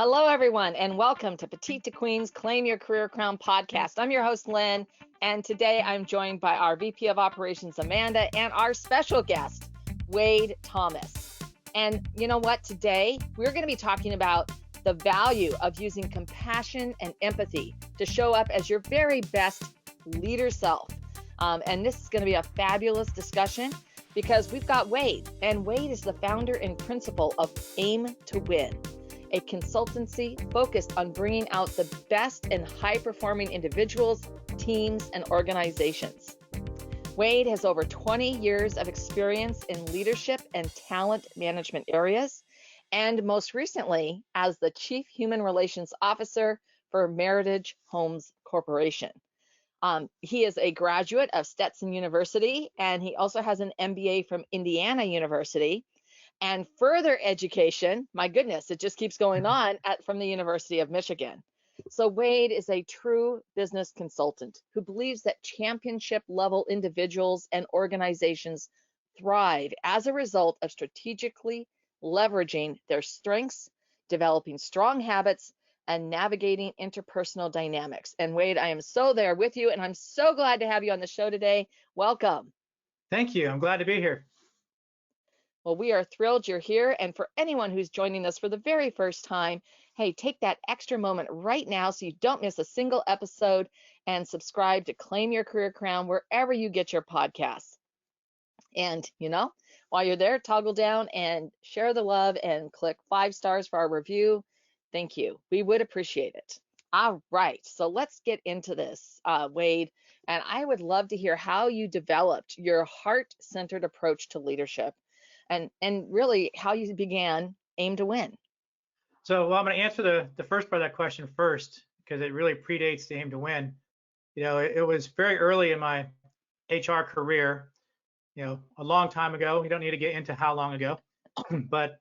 Hello, everyone, and welcome to Petite to Queen's Claim Your Career Crown podcast. I'm your host, Lynn, and today I'm joined by our VP of Operations, Amanda, and our special guest, Wade Thomas. And you know what? Today, we're going to be talking about the value of using compassion and empathy to show up as your very best leader self. And this is going to be a fabulous discussion because we've got Wade, and Wade is the founder and principal of Aim to Win, a consultancy focused on bringing out the best and high-performing individuals, teams, and organizations. Wade has over 20 years of experience in leadership and talent management areas, and most recently as the Chief Human Relations Officer for Meritage Homes Corporation. He is a graduate of Stetson University, and he also has an MBA from Indiana University. And further education, my goodness, it just keeps going on from the University of Michigan. So Wade is a true business consultant who believes that championship level individuals and organizations thrive as a result of strategically leveraging their strengths, developing strong habits, and navigating interpersonal dynamics. And Wade, I am so there with you, and I'm so glad to have you on the show today. Welcome. Thank you. I'm glad to be here. Well, we are thrilled you're here. And for anyone who's joining us for the very first time, hey, take that extra moment right now so you don't miss a single episode and subscribe to Claim Your Career Crown wherever you get your podcasts. And, while you're there, toggle down and share the love and click 5 stars for our review. Thank you. We would appreciate it. All right. So let's get into this, Wade. And I would love to hear how you developed your heart-centered approach to leadership. And really how you began Aim to Win. So I'm going to answer the first part of that question first, because it really predates the Aim to Win. It was very early in my HR career, a long time ago. We don't need to get into how long ago, but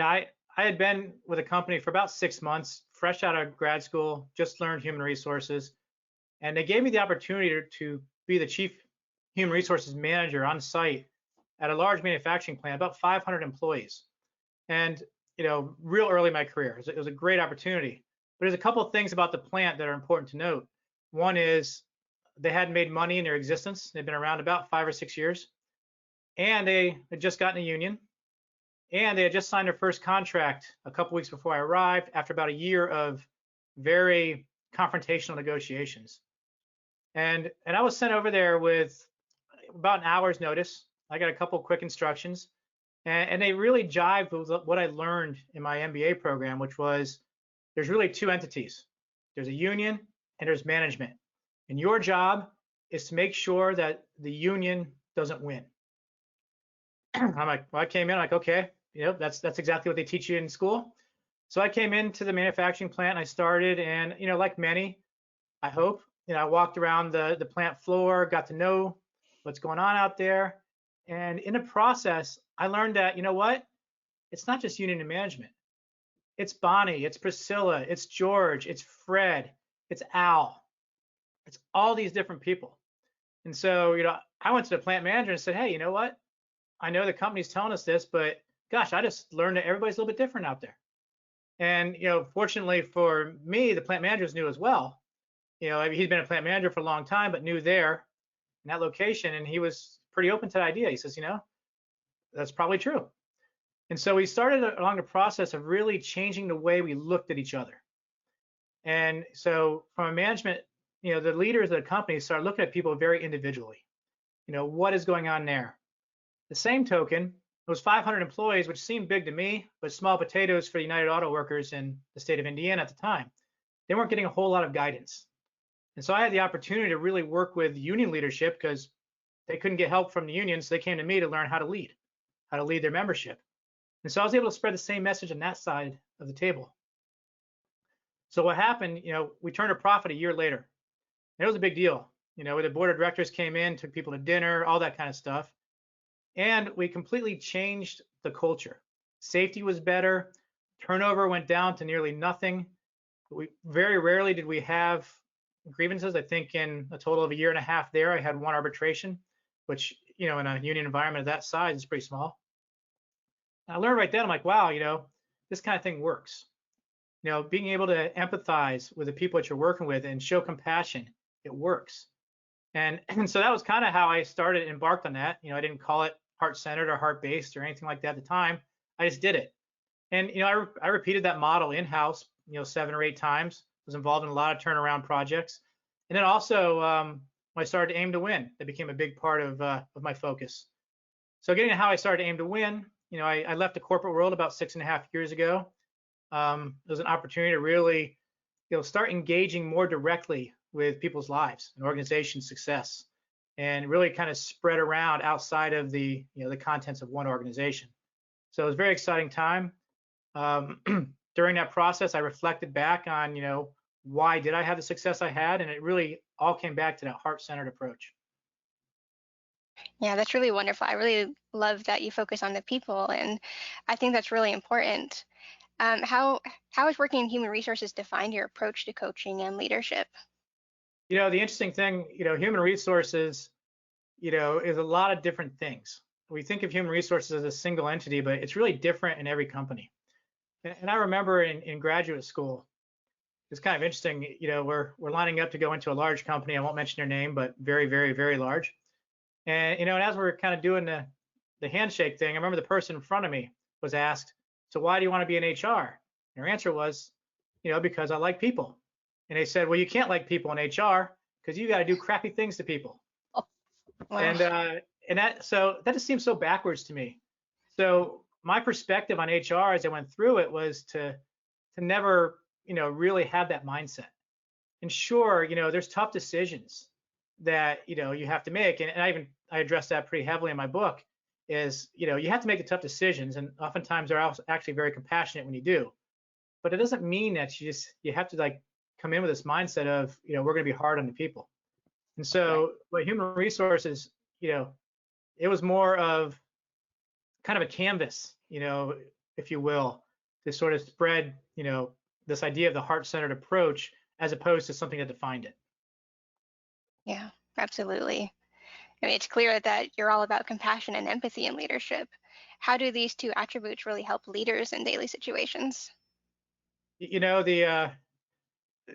I had been with a company for about 6 months, fresh out of grad school, just learned human resources, and they gave me the opportunity to be the chief human resources manager on site at a large manufacturing plant, about 500 employees. And, real early in my career, it was a great opportunity. But there's a couple of things about the plant that are important to note. One is they hadn't made money in their existence. They've been around about 5 or 6 years. And they had just gotten a union. And they had just signed their first contract a couple weeks before I arrived, after about a year of very confrontational negotiations. And I was sent over there with about an hour's notice. I got a couple quick instructions, and they really jived with what I learned in my MBA program, which was there's really 2 entities. There's a union and there's management. And your job is to make sure that the union doesn't win. I'm like, well, I came in, like, okay, that's exactly what they teach you in school. So I came into the manufacturing plant and I started, and, like many, I hope, I walked around the plant floor, got to know what's going on out there. And in the process, I learned that, it's not just union and management. It's Bonnie, it's Priscilla, it's George, it's Fred, it's Al. It's all these different people. And so, I went to the plant manager and said, hey, you know what? I know the company's telling us this, but gosh, I just learned that everybody's a little bit different out there. And, fortunately for me, the plant managers knew as well. He'd been a plant manager for a long time, but knew there in that location, and he was pretty open to the idea. He says, that's probably true. And so we started along the process of really changing the way we looked at each other. And so from a management, the leaders of the company started looking at people very individually. What is going on there? The same token, those 500 employees, which seemed big to me, but small potatoes for United Auto Workers in the state of Indiana at the time, they weren't getting a whole lot of guidance. And so I had the opportunity to really work with union leadership, because they couldn't get help from the unions. So they came to me to learn how to lead their membership. And so I was able to spread the same message on that side of the table. So what happened, we turned a profit a year later. And it was a big deal. Where the board of directors came in, took people to dinner, all that kind of stuff. And we completely changed the culture. Safety was better. Turnover went down to nearly nothing. Very rarely did we have grievances. I think in a total of a year and a half there, I had 1 arbitration, which, in a union environment of that size is pretty small. And I learned right then, I'm like, wow, this kind of thing works. being able to empathize with the people that you're working with and show compassion, it works. And so that was kind of how I started, embarked on that. I didn't call it heart-centered or heart-based or anything like that at the time. I just did it. And I repeated that model in-house, 7 or 8 times. Was involved in a lot of turnaround projects. And then also, when I started to Aim to Win, that became a big part of my focus. So getting to how I started to Aim to Win, I left the corporate world about 6.5 years ago. It was an opportunity to really, start engaging more directly with people's lives and organization success, and really kind of spread around outside of the contents of one organization. So it was a very exciting time. During that process, I reflected back on, why did I have the success I had, and it really all came back to that heart-centered approach. Yeah, that's really wonderful. I really love that you focus on the people, and I think that's really important. How has working in human resources defined your approach to coaching and leadership? The interesting thing, human resources, is a lot of different things. We think of human resources as a single entity, but it's really different in every company. And I remember in graduate school, it's kind of interesting. We're lining up to go into a large company. I won't mention their name, but very, very, very large. And and as we're kind of doing the handshake thing, I remember the person in front of me was asked, "So why do you want to be in HR?" And her answer was, "Because I like people." And they said, "Well, you can't like people in HR because you got to do crappy things to people." Wow. And that just seems so backwards to me. So my perspective on HR as I went through it was to never, really have that mindset. And sure, there's tough decisions that you have to make, and I address that pretty heavily in my book. Is you have to make the tough decisions, and oftentimes they're also actually very compassionate when you do. But it doesn't mean that you have to like come in with this mindset of we're going to be hard on the people. And Right. so, but human resources, it was more of kind of a canvas, if you will, to sort of spread, this idea of the heart-centered approach as opposed to something that defined it. Yeah, absolutely. I mean, it's clear that you're all about compassion and empathy in leadership. How do these two attributes really help leaders in daily situations? The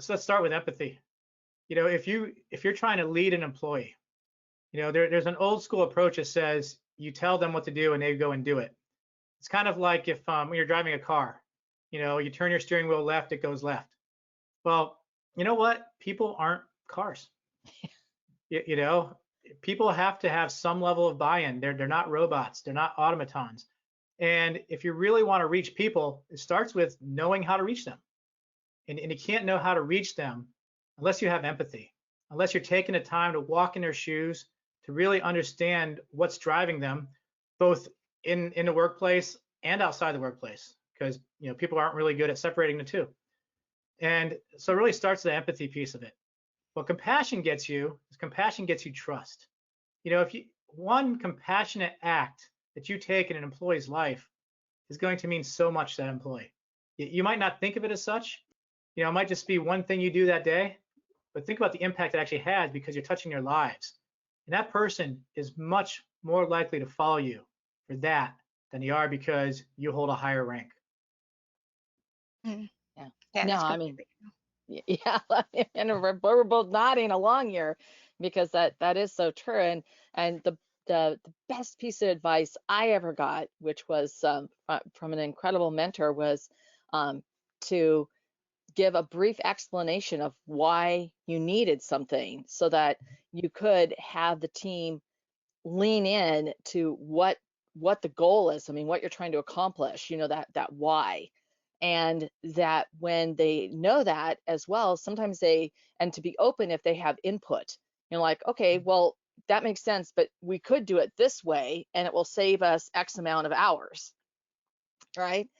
So let's start with empathy. If you're trying to lead an employee, there's an old school approach that says you tell them what to do and they go and do it. It's kind of like if when you're driving a car, you turn your steering wheel left, it goes left. Well, you know what? People aren't cars. You know, people have to have some level of buy-in. They're not robots. They're not automatons. And if you really want to reach people, it starts with knowing how to reach them. And you can't know how to reach them unless you have empathy, unless you're taking the time to walk in their shoes, to really understand what's driving them, both in the workplace and outside the workplace, because people aren't really good at separating the two. And so it really starts the empathy piece of it. What compassion gets you is compassion gets you trust. If you one compassionate act that you take in an employee's life is going to mean so much to that employee. You might not think of it as such. It might just be one thing you do that day, but think about the impact it actually has because you're touching their lives. And that person is much more likely to follow you for that than they are because you hold a higher rank. Mm, Yeah. yeah, No, that's I mean, completely. yeah, and we're both nodding along here because that is so true. And the best piece of advice I ever got, which was from an incredible mentor, was to give a brief explanation of why you needed something so that you could have the team lean in to what the goal is. I mean, what you're trying to accomplish, that why. And that when they know that as well, sometimes and to be open if they have input, like, okay, well, that makes sense, but we could do it this way and it will save us X amount of hours, right?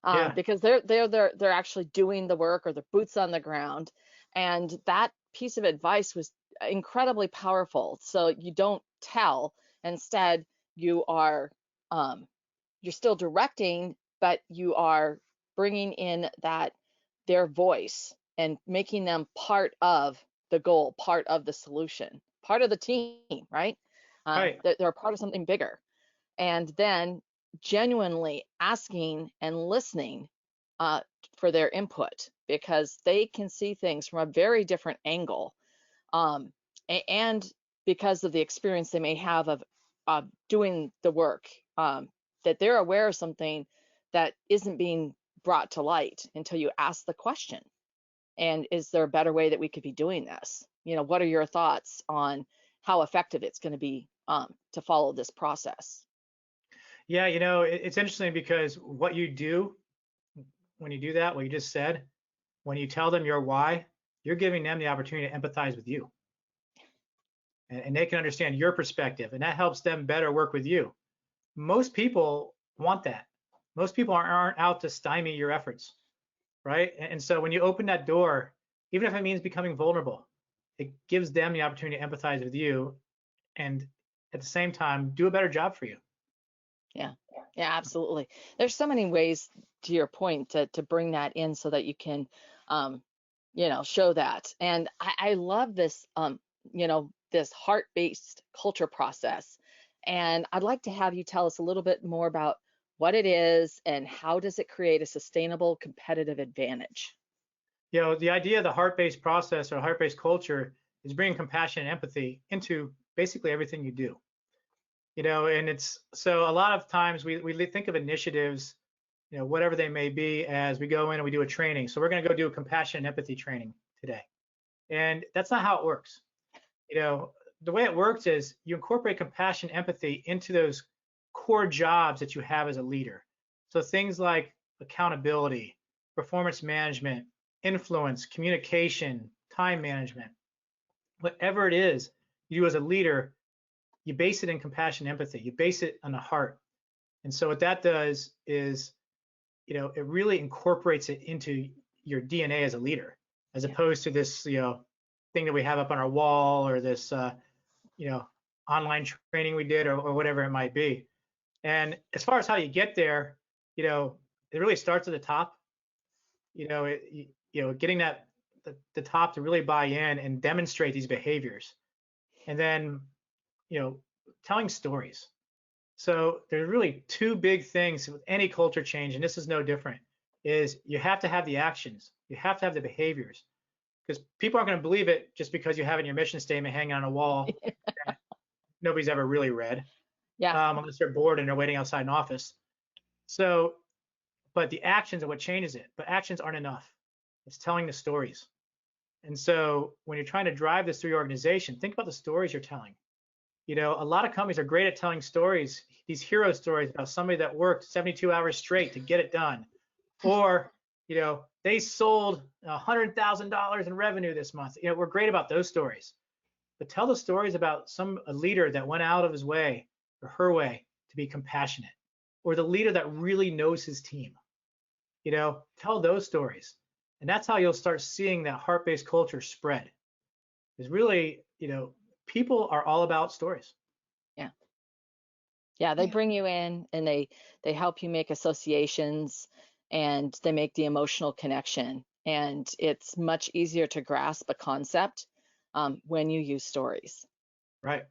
Yeah, Because they're actually doing the work or the boots on the ground, and that piece of advice was incredibly powerful. So you don't tell, instead you are you're still directing, but you are bringing in their voice and making them part of the goal, part of the solution, part of the team, right? right. They're part of something bigger, and then genuinely asking and listening uh, for their input because they can see things from a very different angle. Um, and because of the experience they may have of doing the work, that they're aware of something that isn't being brought to light until you ask the question. And is there a better way that we could be doing this? What are your thoughts on how effective it's going to be to follow this process? Yeah, it's interesting because what you do when you do that, what you just said, when you tell them your why, you're giving them the opportunity to empathize with you. And they can understand your perspective, and that helps them better work with you. Most people want that. Most people aren't out to stymie your efforts, right? And so when you open that door, even if it means becoming vulnerable, it gives them the opportunity to empathize with you and at the same time do a better job for you. Yeah, yeah, absolutely. There's so many ways, to your point, to bring that in so that you can, um, show that. And I love this, this heart-based culture process. And I'd like to have you tell us a little bit more about what it is and how does it create a sustainable competitive advantage? The idea of the heart-based process or heart-based culture is bringing compassion and empathy into basically everything you do. And it's so a lot of times we think of initiatives, whatever they may be, as we go in and we do a training. So we're going to go do a compassion and empathy training today. And that's not how it works. The way it works is you incorporate compassion, empathy into those core jobs that you have as a leader. So things like accountability, performance management, influence, communication, time management, whatever it is you do as a leader, you base it in compassion, empathy. You base it on the heart. And so what that does is, it really incorporates it into your DNA as a leader, as opposed to this, thing that we have up on our wall or this, online training we did or whatever it might be. And as far as how you get there, it really starts at the top. Getting the top to really buy in and demonstrate these behaviors, and then telling stories. So there's really two big things with any culture change, and this is no different, is you have to have the actions, you have to have the behaviors, because people aren't going to believe it just because you have it in your mission statement hanging on a wall that nobody's ever really read, Yeah. unless they're bored and they're waiting outside an office. So, but the actions are what changes it. But actions aren't enough. It's telling the stories. And so when you're trying to drive this through your organization, think about the stories you're telling. A lot of companies are great at telling stories, these hero stories about somebody that worked 72 hours straight to get it done. Or, they sold $100,000 in revenue this month. We're great about those stories. But tell the stories about a leader that went out of his way or her way to be compassionate, or the leader that really knows his team. Tell those stories. And that's how you'll start seeing that heart-based culture spread. Is really, people are all about stories. Yeah. Yeah, they Yeah. bring you in and they help you make associations and they make the emotional connection. And it's much easier to grasp a concept when you use stories. Right.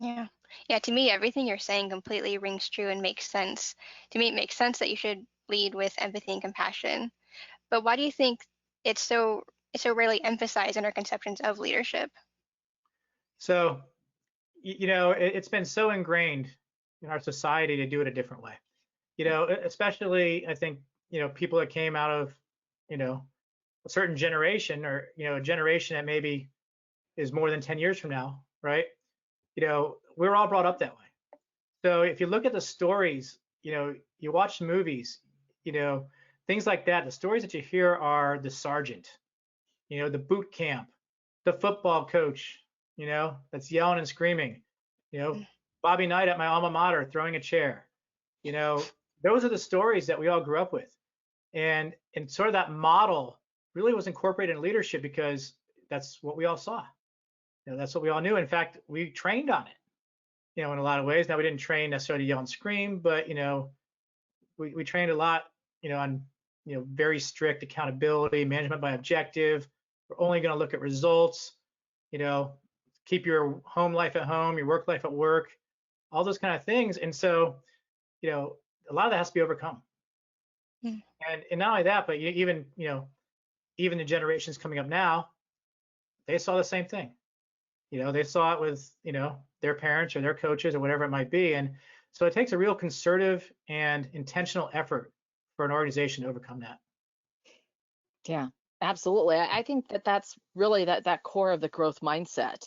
Yeah. Yeah, to me, everything you're saying completely rings true and makes sense. To me, it makes sense that you should lead with empathy and compassion. But why do you think it's so rarely emphasized in our conceptions of leadership? So, it's been so ingrained in our society to do it a different way. Especially I think, people that came out of, a certain generation, or, a generation that maybe is more than 10 years from now, right? We're all brought up that way. So if you look at the stories, you watch movies, things like that, the stories that you hear are the sergeant, the boot camp, the football coach, that's yelling and screaming, you know, Mm. Bobby Knight at my alma mater throwing a chair. Those are the stories that we all grew up with. And sort of that model really was incorporated in leadership because that's what we all saw. That's what we all knew. In fact, we trained on it, in a lot of ways. Now we didn't train necessarily to yell and scream, but we trained a lot, on very strict accountability, management by objective. We're only going to look at results, you know, keep your home life at home, your work life at work, all those kind of things. And so, a lot of that has to be overcome. Mm. And not only that, but even, even the generations coming up now, they saw the same thing. They saw it with, their parents or their coaches or whatever it might be. And so it takes a real concerted and intentional effort for an organization to overcome that. Yeah, absolutely. I think that that's really that core of the growth mindset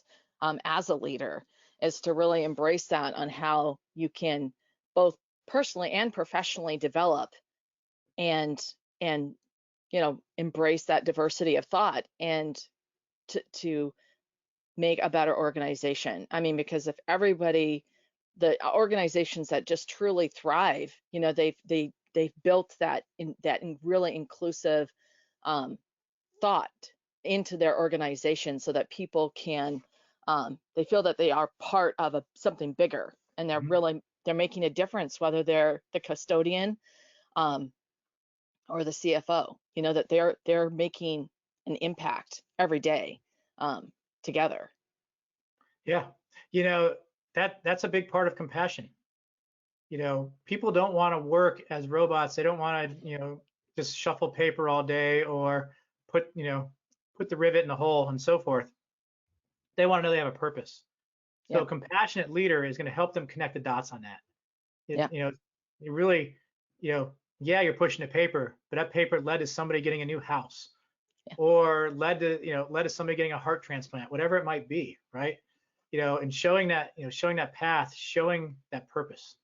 as a leader is to really embrace that on how you can both personally and professionally develop and and embrace that diversity of thought and to make a better organization. I mean, because if everybody, the organizations that just truly thrive, they've built that really inclusive um, thought into their organization so that people can they feel that they are part of something bigger and Mhm. they're making a difference, whether they're the custodian um, or the CFO, that they're making an impact every day um, together. Yeah. You know, that's a big part of compassion. People don't want to work as robots. They don't want to, just shuffle paper all day or put the rivet in the hole and so forth. They want to know they have a purpose. So Yeah, a compassionate leader is going to help them connect the dots on that. yeah, You really, yeah, you're pushing the paper, but that paper led to somebody getting a new house yeah, or led to somebody getting a heart transplant, whatever it might be, right? And showing that path, showing that purpose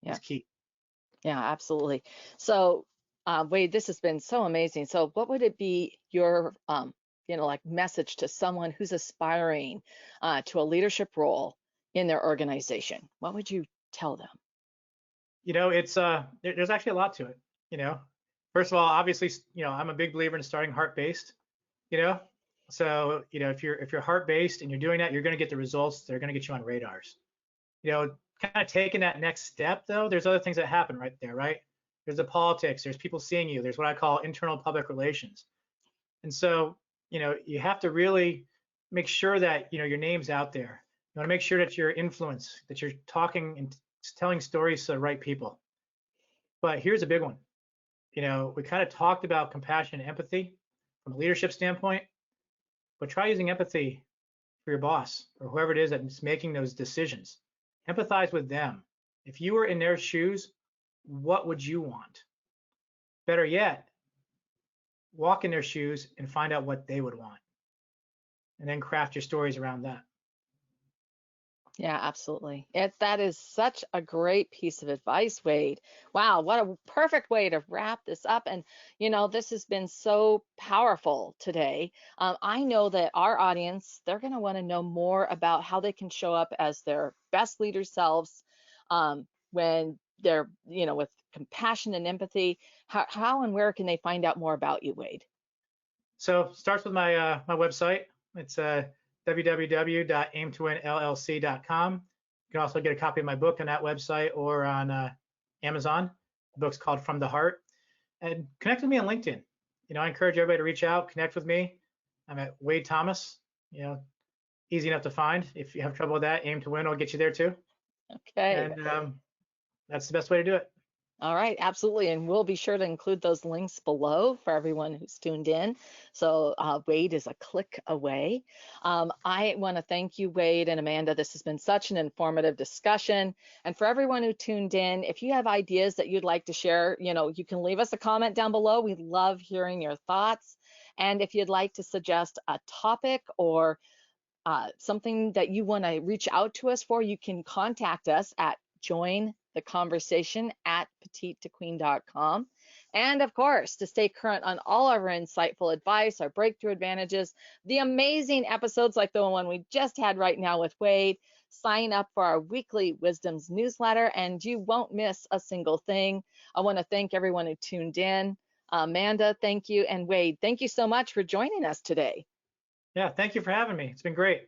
is yeah, key. yeah, absolutely. So, Wade, this has been so amazing. So, what would it be your, like message to someone who's aspiring to a leadership role in their organization? What would you tell them? It's there's actually a lot to it. You know, First of all, obviously, I'm a big believer in starting heart based. You know, so if you're heart based and you're doing that, you're going to get the results. They're going to get you on radars. Kind of taking that next step though, there's other things that happen right there, right? There's the politics. There's people seeing you. There's what I call internal public relations. And so, you have to really make sure that your name's out there. You want to make sure that your influence, that you're talking and telling stories to the right people. But here's a big one. We kind of talked about compassion and empathy from a leadership standpoint, but try using empathy for your boss or whoever it is that's making those decisions. Empathize with them. If you were in their shoes, what would you want? Better yet, walk in their shoes and find out what they would want, and then craft your stories around that. Yeah, absolutely. That is such a great piece of advice, Wade. Wow, what a perfect way to wrap this up. And, this has been so powerful today. I know that our audience, they're going to want to know more about how they can show up as their best leader selves when they're, with compassion and empathy. How and where can they find out more about you, Wade? So starts with my website. It's www.aimtowinllc.com. You can also get a copy of my book on that website or on Amazon. The book's called From the Heart. And connect with me on LinkedIn. I encourage everybody to reach out, connect with me. I'm at Wade Thomas. Easy enough to find. If you have trouble with that, Aim to Win will get you there too. Okay. And that's the best way to do it. All right, absolutely. And we'll be sure to include those links below for everyone who's tuned in. So Wade is a click away. I want to thank you, Wade and Amanda. This has been such an informative discussion. And for everyone who tuned in, if you have ideas that you'd like to share, you can leave us a comment down below. We love hearing your thoughts. And if you'd like to suggest a topic or something that you want to reach out to us for, you can contact us at jointheconversation@petitetoqueen.com. And of course, to stay current on all of our insightful advice, our breakthrough advantages, the amazing episodes like the one we just had right now with Wade, sign up for our weekly Wisdoms newsletter and you won't miss a single thing. I want to thank everyone who tuned in. Amanda, thank you. And Wade, thank you so much for joining us today. Yeah, thank you for having me. It's been great.